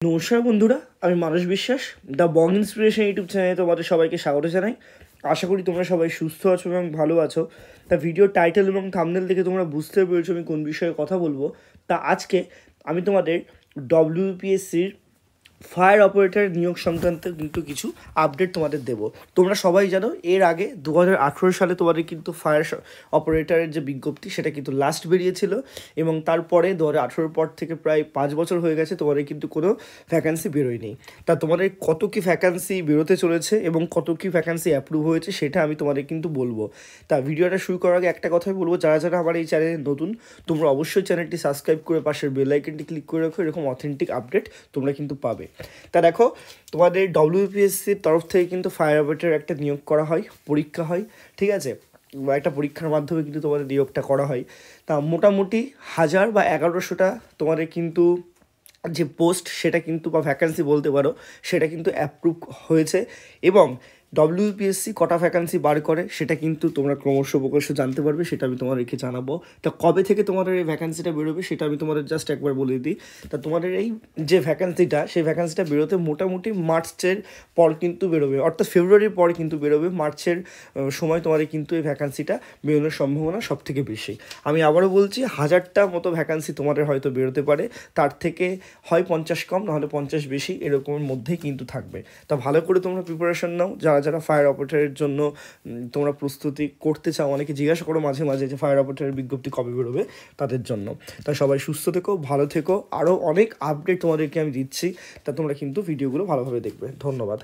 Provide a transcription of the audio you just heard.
নমস্কার বন্ধুরা, আমি মানস বিশ্বাস। দ্য বং ইন্সপিরেশন ইউটিউব চ্যানেলে তোমাদের সবাইকে স্বাগত জানাই। আশা করি তোমরা সবাই সুস্থ আছো এবং ভালো আছো। তা ভিডিওর টাইটেল এবং থাম্বনেল দেখে তোমরা বুঝতে পেরেছো আমি কোন বিষয়ে কথা বলবো। তা আজকে আমি তোমাদের ডব্লিউপিএসসির ফায়ার অপারেটর নিয়োগ সংক্রান্ত কিন্তু কিছু আপডেট তোমাদের দেবো। তোমরা সবাই জানো এর আগে 2018 সালে তোমাদের কিন্তু ফায়ার অপারেটরের যে বিজ্ঞপ্তি সেটা কিন্তু লাস্ট বেরিয়েছিল, এবং তারপরে 2018 পর থেকে প্রায় 5 বছর হয়ে গেছে তোমাদের কিন্তু কোনো ভ্যাকান্সি বেরোয়নি। তা তোমাদের কত কী ভ্যাকান্সি বেরোতে চলেছে এবং কত কী ভ্যাকান্সি অ্যাপ্রুভ হয়েছে সেটা আমি তোমাদের কিন্তু বলবো। তা ভিডিওটা শুরু করার আগে একটা কথাই বলবো, যারা যারা আমার এই চ্যানেলে নতুন তোমরা অবশ্যই চ্যানেলটি সাবস্ক্রাইব করে পাশের বেল আইকনটি ক্লিক করে রাখো, এরকম অথেন্টিক আপডেট তোমরা কিন্তু পাবে। তা দেখো, তোমাদের ডব্লিউপিএসসির তরফ থেকে কিন্তু ফায়ার অপারেটর একটা নিয়োগ করা হয়, পরীক্ষা হয়, ঠিক আছে, একটা পরীক্ষার মাধ্যমে কিন্তু তোমাদের নিয়োগটা করা হয়। তা মোটামুটি 1000 বা 1100টা তোমাদের কিন্তু যে পোস্ট সেটা কিন্তু বা ভ্যাকান্সি বলতে পারো সেটা কিন্তু অ্যাপ্রুভ হয়েছে। এবং ডব্লিউপিএসসি কটা ভ্যাকান্সি বার করে সেটা কিন্তু তোমরা ক্রমশ জানতে পারবে, সেটা আমি তোমাদেরকে জানাবো। তা কবে থেকে তোমাদের এই ভ্যাকান্সিটা বেরোবে সেটা আমি তোমাদের জাস্ট একবার বলে দিই। তা তোমাদের এই যে ভ্যাকান্সিটা সেই ভ্যাকান্সিটা বেরোতে মোটামুটি মার্চের পর কিন্তু বেরোবে, অর্থাৎ ফেব্রুয়ারির পর কিন্তু বেরোবে। মার্চের সময় তোমাদের কিন্তু এই ভ্যাকান্সিটা বেরোনোর সম্ভাবনা সব থেকে বেশি। আমি আবারও বলছি, 1000টা মতো ভ্যাকান্সি তোমাদের হয়তো বেরোতে পারে, তার থেকে হয় 50 কম নাহলে 50 বেশি, এরকমের মধ্যেই কিন্তু থাকবে। তা ভালো করে তোমরা প্রিপারেশন নাও। যারা যারা ফায়ার অপারেটরের জন্য তোমরা প্রস্তুতি করতে চাও, অনেকে জিজ্ঞাসা করো মাঝে মাঝে যে ফায়ার অপারেটরের বিজ্ঞপ্তি কবে বেরোবে, তাদের জন্য। তা সবাই সুস্থ থেকো, ভালো থেকো, আরও অনেক আপডেট তোমাদেরকে আমি দিচ্ছি। তা তোমরা কিন্তু ভিডিওগুলো ভালোভাবে দেখবে। ধন্যবাদ।